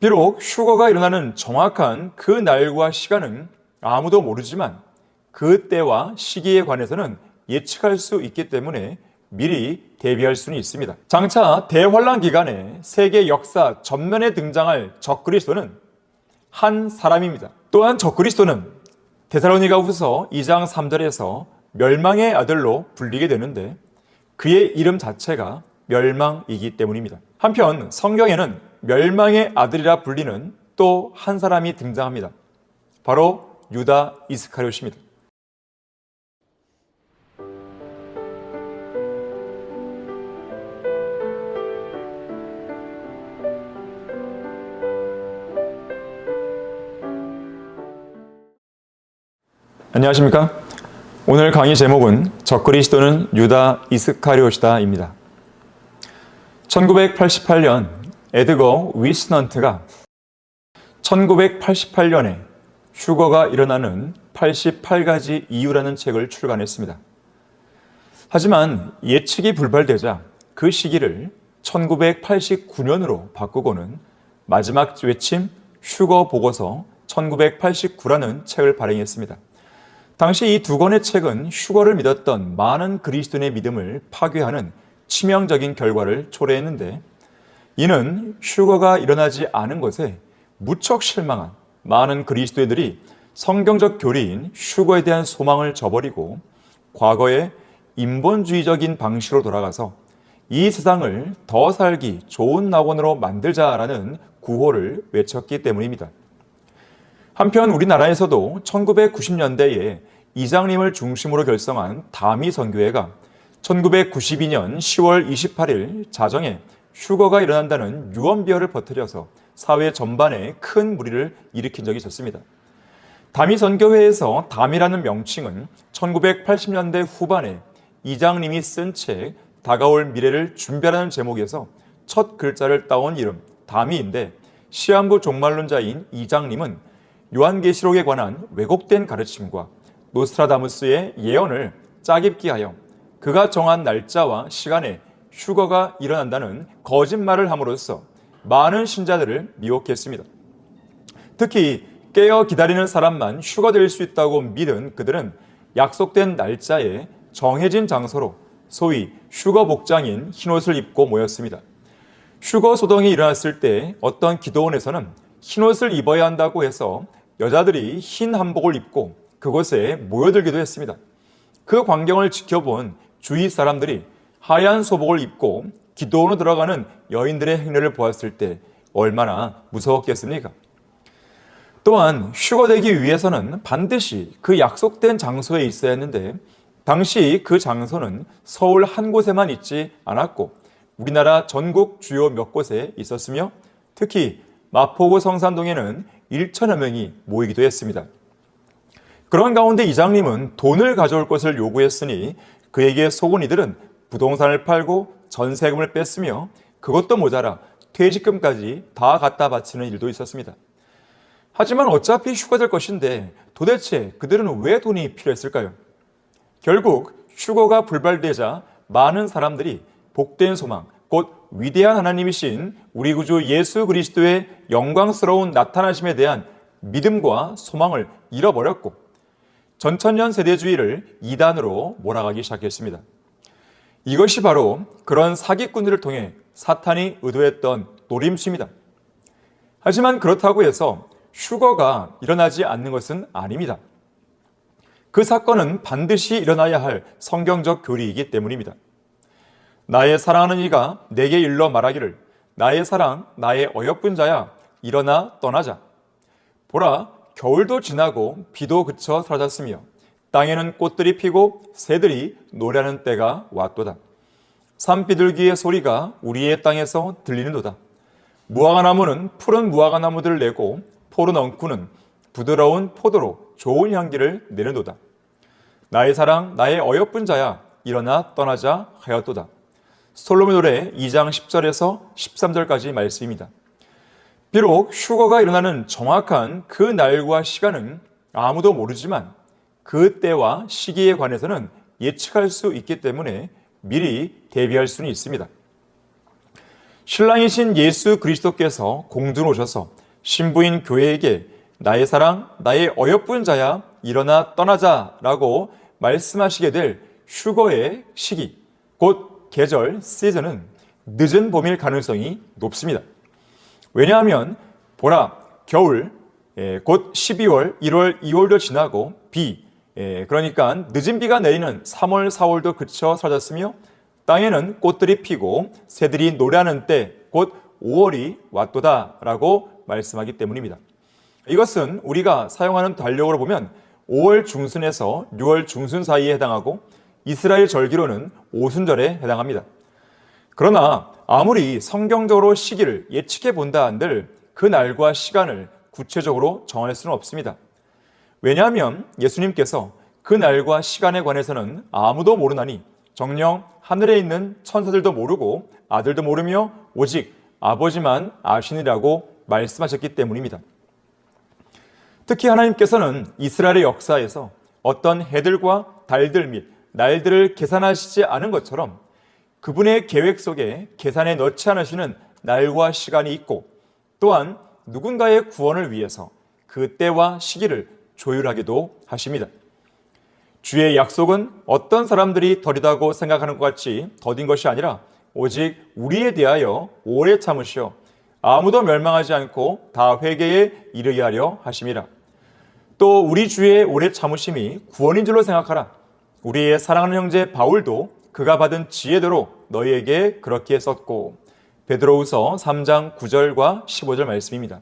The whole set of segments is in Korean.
비록 휴거가 일어나는 정확한 그 날과 시간은 아무도 모르지만 그 때와 시기에 관해서는 예측할 수 있기 때문에 미리 대비할 수는 있습니다. 장차 대환란 기간에 세계 역사 전면에 등장할 적그리스도는 한 사람입니다. 또한 적그리스도는 데살로니가후서 2장 3절에서 멸망의 아들로 불리게 되는데 그의 이름 자체가 멸망이기 때문입니다. 한편 성경에는 멸망의 아들이라 불리는 또 한 사람이 등장합니다. 바로 유다 이스카리ot입니다. 안녕하십니까? 오늘 강의 제목은 적그리스도는 유다 이스카리ot이다입니다. 1988년 에드거 위스넌트가 1988년에 휴거가 일어나는 88가지 이유라는 책을 출간했습니다. 하지만 예측이 불발되자 그 시기를 1989년으로 바꾸고는 마지막 외침 휴거 보고서 1989라는 책을 발행했습니다. 당시 이 두 권의 책은 휴거를 믿었던 많은 그리스도인의 믿음을 파괴하는 치명적인 결과를 초래했는데 이는 휴거가 일어나지 않은 것에 무척 실망한 많은 그리스도인들이 성경적 교리인 휴거에 대한 소망을 저버리고 과거의 인본주의적인 방식으로 돌아가서 이 세상을 더 살기 좋은 낙원으로 만들자라는 구호를 외쳤기 때문입니다. 한편 우리나라에서도 1990년대에 이장님을 중심으로 결성한 다미 선교회가 1992년 10월 28일 자정에 휴거가 일어난다는 유언비어를 퍼뜨려서 사회 전반에 큰 무리를 일으킨 적이 있었습니다. 다미 선교회에서 다미라는 명칭은 1980년대 후반에 이장님이 쓴 책 다가올 미래를 준비하라는 제목에서 첫 글자를 따온 이름 다미인데 시한부 종말론자인 이장님은 요한계시록에 관한 왜곡된 가르침과 노스트라다무스의 예언을 짜깁기 하여 그가 정한 날짜와 시간에 휴거가 일어난다는 거짓말을 함으로써 많은 신자들을 미혹했습니다. 특히 깨어 기다리는 사람만 휴거될 수 있다고 믿은 그들은 약속된 날짜에 정해진 장소로 소위 휴거 복장인 흰옷을 입고 모였습니다. 휴거 소동이 일어났을 때 어떤 기도원에서는 흰옷을 입어야 한다고 해서 여자들이 흰 한복을 입고 그곳에 모여들기도 했습니다. 그 광경을 지켜본 주위 사람들이 하얀 소복을 입고 기도원으로 들어가는 여인들의 행렬을 보았을 때 얼마나 무서웠겠습니까? 또한 휴거되기 위해서는 반드시 그 약속된 장소에 있어야 했는데 당시 그 장소는 서울 한 곳에만 있지 않았고 우리나라 전국 주요 몇 곳에 있었으며 특히 마포구 성산동에는 1천여 명이 모이기도 했습니다. 그런 가운데 이장님은 돈을 가져올 것을 요구했으니 그에게 속은 이들은 부동산을 팔고 전세금을 뺐으며 그것도 모자라 퇴직금까지 다 갖다 바치는 일도 있었습니다. 하지만 어차피 휴거될 것인데 도대체 그들은 왜 돈이 필요했을까요? 결국 휴거가 불발되자 많은 사람들이 복된 소망, 곧 위대한 하나님이신 우리 구주 예수 그리스도의 영광스러운 나타나심에 대한 믿음과 소망을 잃어버렸고 전천년 세대주의를 이단으로 몰아가기 시작했습니다. 이것이 바로 그런 사기꾼들을 통해 사탄이 의도했던 노림수입니다. 하지만 그렇다고 해서 휴거가 일어나지 않는 것은 아닙니다. 그 사건은 반드시 일어나야 할 성경적 교리이기 때문입니다. 나의 사랑하는 이가 내게 일러 말하기를 나의 사랑, 나의 어여쁜 자야 일어나 떠나자. 보라, 겨울도 지나고 비도 그쳐 사라졌으며 땅에는 꽃들이 피고 새들이 노래하는 때가 왔도다. 산비둘기의 소리가 우리의 땅에서 들리는도다. 무화과나무는 푸른 무화과나무들을 내고 포른 엉쿠는 부드러운 포도로 좋은 향기를 내는도다. 나의 사랑, 나의 어여쁜 자야 일어나 떠나자 하였도다. 솔로몬 노래 2장 10절에서 13절까지 말씀입니다. 비록 휴거가 일어나는 정확한 그 날과 시간은 아무도 모르지만 그 때와 시기에 관해서는 예측할 수 있기 때문에 미리 대비할 수는 있습니다. 신랑이신 예수 그리스도께서 공중으로 오셔서 신부인 교회에게 나의 사랑, 나의 어여쁜 자야 일어나 떠나자라고 말씀하시게 될 휴거의 시기, 곧 계절, 시즌은 늦은 봄일 가능성이 높습니다. 왜냐하면 보라, 겨울, 곧 12월, 1월, 2월도 지나고 비, 그러니까 늦은 비가 내리는 3월, 4월도 그쳐 사라졌으며 땅에는 꽃들이 피고 새들이 노래하는 때, 곧 5월이 왔도다라고 말씀하기 때문입니다. 이것은 우리가 사용하는 달력으로 보면 5월 중순에서 6월 중순 사이에 해당하고 이스라엘 절기로는 오순절에 해당합니다. 그러나 아무리 성경적으로 시기를 예측해 본다 한들 그 날과 시간을 구체적으로 정할 수는 없습니다. 왜냐하면 예수님께서 그 날과 시간에 관해서는 아무도 모르나니 정녕 하늘에 있는 천사들도 모르고 아들도 모르며 오직 아버지만 아시니라고 말씀하셨기 때문입니다. 특히 하나님께서는 이스라엘의 역사에서 어떤 해들과 달들 및 날들을 계산하시지 않은 것처럼 그분의 계획 속에 계산에 넣지 않으시는 날과 시간이 있고 또한 누군가의 구원을 위해서 그 때와 시기를 조율하기도 하십니다. 주의 약속은 어떤 사람들이 더디다고 생각하는 것 같이 더딘 것이 아니라 오직 우리에 대하여 오래 참으시어 아무도 멸망하지 않고 다 회개에 이르게 하려 하심이라. 또 우리 주의 오래 참으심이 구원인 줄로 생각하라. 우리의 사랑하는 형제 바울도 그가 받은 지혜대로 너희에게 그렇게 썼고, 베드로후서 3장 9절과 15절 말씀입니다.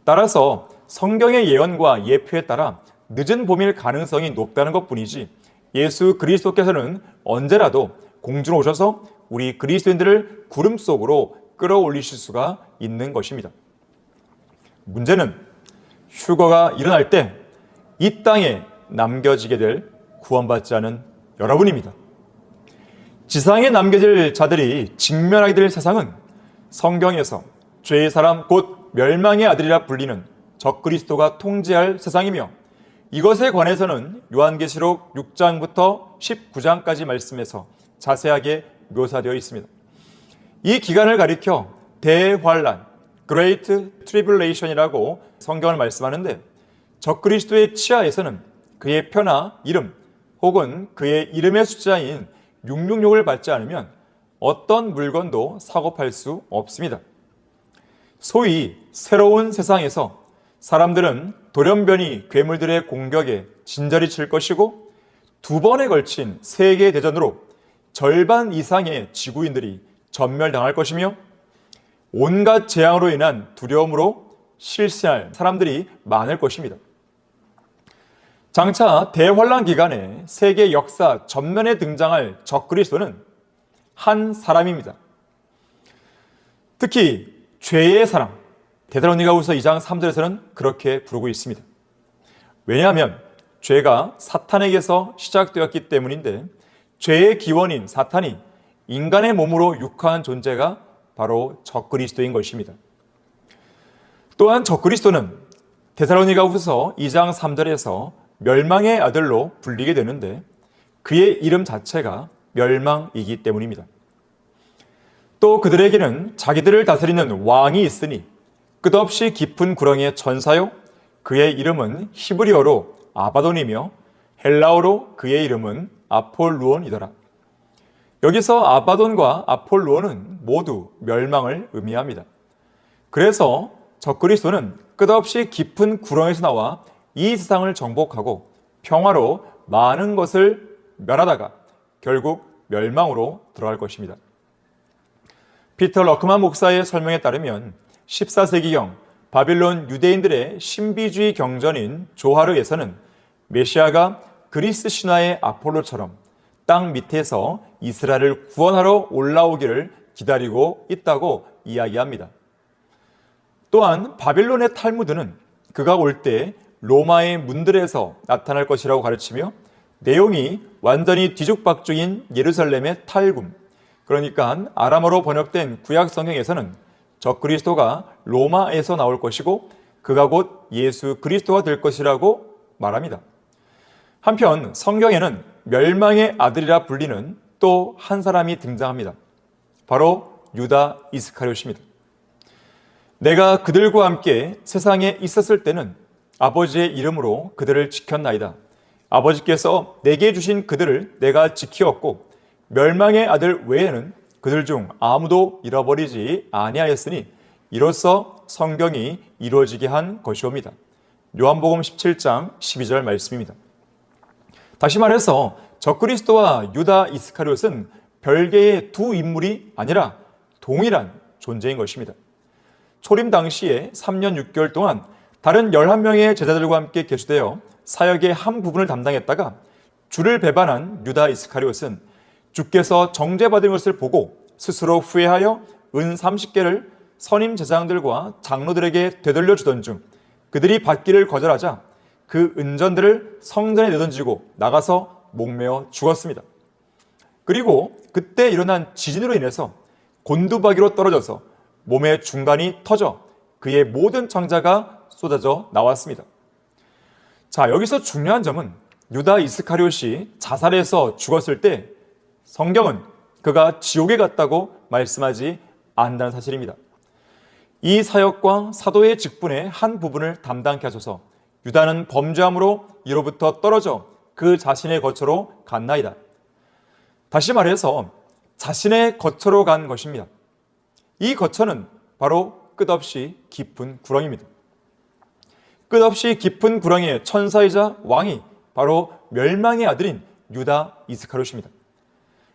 따라서 성경의 예언과 예표에 따라 늦은 봄일 가능성이 높다는 것뿐이지 예수 그리스도께서는 언제라도 공중으로 오셔서 우리 그리스도인들을 구름 속으로 끌어올리실 수가 있는 것입니다. 문제는 휴거가 일어날 때 이 땅에 남겨지게 될 구원받지 않은 여러분입니다. 지상에 남겨질 자들이 직면하게 될 세상은 성경에서 죄의 사람 곧 멸망의 아들이라 불리는 적그리스도가 통치할 세상이며 이것에 관해서는 요한계시록 6장부터 19장까지 말씀에서 자세하게 묘사되어 있습니다. 이 기간을 가리켜 대환란, Great Tribulation이라고 성경을 말씀하는데 적그리스도의 치하에서는 그의 표나 이름 혹은 그의 이름의 숫자인 666을 받지 않으면 어떤 물건도 사고 팔 수 없습니다. 소위 새로운 세상에서 사람들은 돌연변이 괴물들의 공격에 진저리 칠 것이고 2번에 걸친 세계대전으로 절반 이상의 지구인들이 전멸당할 것이며 온갖 재앙으로 인한 두려움으로 실신할 사람들이 많을 것입니다. 장차 대환란 기간에 세계 역사 전면에 등장할 적그리스도는 한 사람입니다. 특히 죄의 사람, 데살로니가후서 2장 3절에서는 그렇게 부르고 있습니다. 왜냐하면 죄가 사탄에게서 시작되었기 때문인데 죄의 기원인 사탄이 인간의 몸으로 육화한 존재가 바로 적그리스도인 것입니다. 또한 적그리스도는 데살로니가후서 2장 3절에서 멸망의 아들로 불리게 되는데 그의 이름 자체가 멸망이기 때문입니다. 또 그들에게는 자기들을 다스리는 왕이 있으니 끝없이 깊은 구렁의 천사요 그의 이름은 히브리어로 아바돈이며 헬라어로 그의 이름은 아폴루온이더라. 여기서 아바돈과 아폴루온은 모두 멸망을 의미합니다. 그래서 적그리스도는 끝없이 깊은 구렁에서 나와 이 세상을 정복하고 평화로 많은 것을 멸하다가 결국 멸망으로 들어갈 것입니다. 피터 러크만 목사의 설명에 따르면 14세기경 바빌론 유대인들의 신비주의 경전인 조하르에서는 메시아가 그리스 신화의 아폴로처럼 땅 밑에서 이스라엘을 구원하러 올라오기를 기다리고 있다고 이야기합니다. 또한 바빌론의 탈무드는 그가 올 때 로마의 문들에서 나타날 것이라고 가르치며 내용이 완전히 뒤죽박죽인 예루살렘의 탈군, 그러니까 아람어로 번역된 구약 성경에서는 적그리스도가 로마에서 나올 것이고 그가 곧 예수 그리스도가 될 것이라고 말합니다. 한편 성경에는 멸망의 아들이라 불리는 또 한 사람이 등장합니다. 바로 유다 이스카리ot입니다. 내가 그들과 함께 세상에 있었을 때는 아버지의 이름으로 그들을 지켰나이다. 아버지께서 내게 주신 그들을 내가 지키었고 멸망의 아들 외에는 그들 중 아무도 잃어버리지 아니하였으니 이로써 성경이 이루어지게 한 것이옵니다. 요한복음 17장 12절 말씀입니다. 다시 말해서 적그리스도와 유다 이스카리ot은 별개의 두 인물이 아니라 동일한 존재인 것입니다. 초림 당시에 3년 6개월 동안 다른 11명의 제자들과 함께 계수되어 사역의 한 부분을 담당했다가 주를 배반한 유다 이스카리ot은 주께서 정죄받은 것을 보고 스스로 후회하여 은 30개를 선임 제사장들과 장로들에게 되돌려 주던 중 그들이 받기를 거절하자 그 은전들을 성전에 내던지고 나가서 목매어 죽었습니다. 그리고 그때 일어난 지진으로 인해서 곤두박이로 떨어져서 몸의 중간이 터져 그의 모든 창자가 쏟아져 나왔습니다. 자, 여기서 중요한 점은 유다 이스카리ot이 자살해서 죽었을 때 성경은 그가 지옥에 갔다고 말씀하지 않는다는 사실입니다. 이 사역과 사도의 직분의 한 부분을 담당케 하소서. 유다는 범죄함으로 이로부터 떨어져 그 자신의 거처로 갔나이다. 다시 말해서 자신의 거처로 간 것입니다. 이 거처는 바로 끝없이 깊은 구렁입니다. 끝없이 깊은 구렁의 천사이자 왕이 바로 멸망의 아들인 유다 이스카리ot입니다.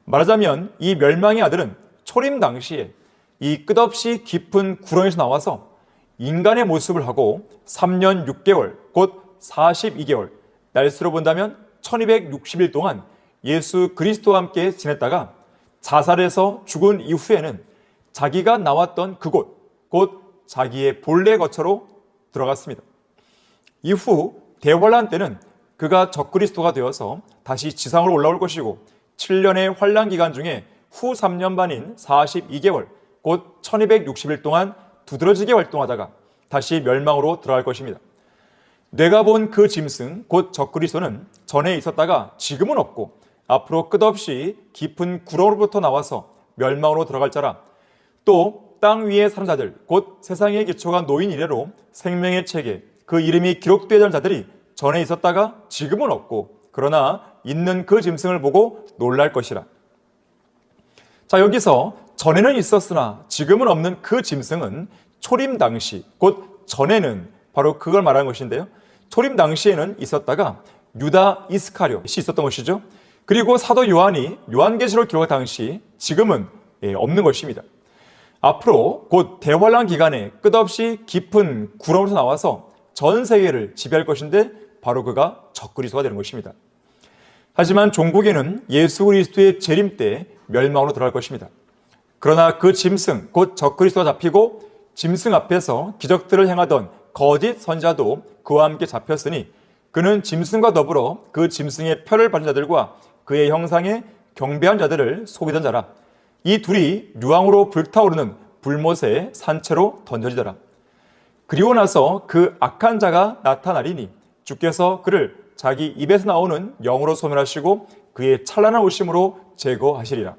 말하자면 이 멸망의 아들은 초림 당시에 이 끝없이 깊은 구렁에서 나와서 인간의 모습을 하고 3년 6개월, 곧 42개월, 날수로 본다면 1260일 동안 예수 그리스도와 함께 지냈다가 자살해서 죽은 이후에는 자기가 나왔던 그곳, 곧 자기의 본래 거처로 들어갔습니다. 이후 대환란 때는 그가 적그리스도가 되어서 다시 지상으로 올라올 것이고 7년의 환란 기간 중에 후 3년 반인 42개월, 곧 1260일 동안 두드러지게 활동하다가 다시 멸망으로 들어갈 것입니다. 내가 본 그 짐승, 곧 적그리스도는 전에 있었다가 지금은 없고 앞으로 끝없이 깊은 구렁으로부터 나와서 멸망으로 들어갈 자라. 또 땅 위의 사는 자들, 곧 세상의 기초가 놓인 이래로 생명의 책에 그 이름이 기록되어 있는 자들이 전에 있었다가 지금은 없고 그러나 있는 그 짐승을 보고 놀랄 것이라. 자, 여기서 전에는 있었으나 지금은 없는 그 짐승은 초림 당시, 곧 전에는 바로 그걸 말하는 것인데요. 초림 당시에는 있었다가 유다 이스카리ot이 있었던 것이죠. 그리고 사도 요한이 요한계시록 기록 당시 지금은 없는 것입니다. 앞으로 곧 대환란 기간에 끝없이 깊은 구렁에서 나와서 전 세계를 지배할 것인데 바로 그가 적그리스도가 되는 것입니다. 하지만 종국에는 예수 그리스도의 재림 때 멸망으로 들어갈 것입니다. 그러나 그 짐승, 곧 적그리스도가 잡히고 짐승 앞에서 기적들을 행하던 거짓 선지자도 그와 함께 잡혔으니 그는 짐승과 더불어 그 짐승의 표를 받은 자들과 그의 형상에 경배한 자들을 속이던 자라. 이 둘이 유황으로 불타오르는 불못의 산채로 던져지더라. 그리고 나서 그 악한 자가 나타나리니 주께서 그를 자기 입에서 나오는 영으로 소멸하시고 그의 찬란한 오심으로 제거하시리라.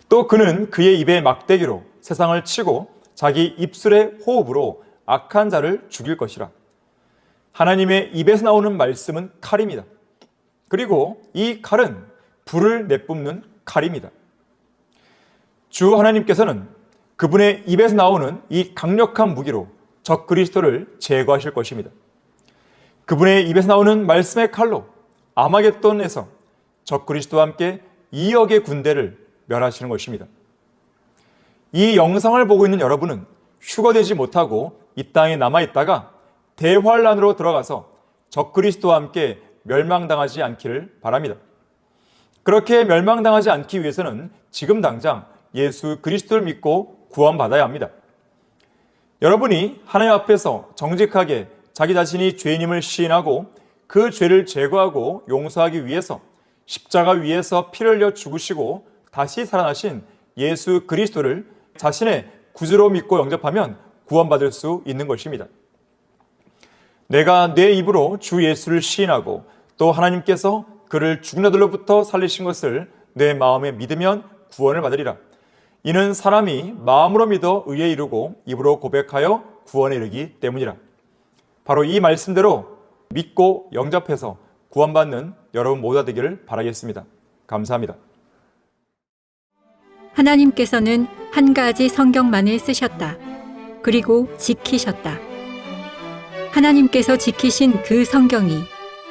또 그는 그의 입의 막대기로 세상을 치고 자기 입술의 호흡으로 악한 자를 죽일 것이라. 하나님의 입에서 나오는 말씀은 칼입니다. 그리고 이 칼은 불을 내뿜는 칼입니다. 주 하나님께서는 그분의 입에서 나오는 이 강력한 무기로 적그리스도를 제거하실 것입니다. 그분의 입에서 나오는 말씀의 칼로 아마겟돈에서 적그리스도와 함께 2억의 군대를 멸하시는 것입니다. 이 영상을 보고 있는 여러분은 휴거되지 못하고 이 땅에 남아있다가 대환란으로 들어가서 적그리스도와 함께 멸망당하지 않기를 바랍니다. 그렇게 멸망당하지 않기 위해서는 지금 당장 예수 그리스도를 믿고 구원받아야 합니다. 여러분이 하나님 앞에서 정직하게 자기 자신이 죄인임을 시인하고 그 죄를 제거하고 용서하기 위해서 십자가 위에서 피를 흘려 죽으시고 다시 살아나신 예수 그리스도를 자신의 구주로 믿고 영접하면 구원받을 수 있는 것입니다. 내가 내 입으로 주 예수를 시인하고 또 하나님께서 그를 죽은 자들로부터 살리신 것을 내 마음에 믿으면 구원을 받으리라. 이는 사람이 마음으로 믿어 의에 이르고 입으로 고백하여 구원에 이르기 때문이라. 바로 이 말씀대로 믿고 영접해서 구원받는 여러분 모두가 되기를 바라겠습니다. 감사합니다. 하나님께서는 한 가지 성경만을 쓰셨다. 그리고 지키셨다. 하나님께서 지키신 그 성경이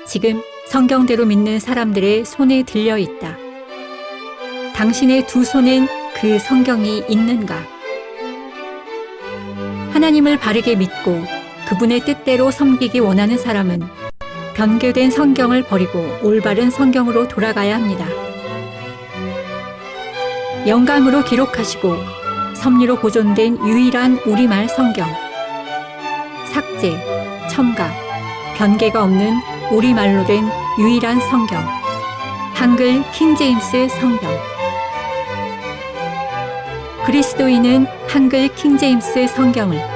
지금 성경대로 믿는 사람들의 손에 들려 있다. 당신의 두 손엔 그 성경이 있는가? 하나님을 바르게 믿고 그분의 뜻대로 섬기기 원하는 사람은 변개된 성경을 버리고 올바른 성경으로 돌아가야 합니다. 영감으로 기록하시고 섭리로 보존된 유일한 우리말 성경. 삭제, 첨가, 변개가 없는 우리말로 된 유일한 성경. 한글 킹제임스 성경. 그리스도인은 한글 킹제임스 성경을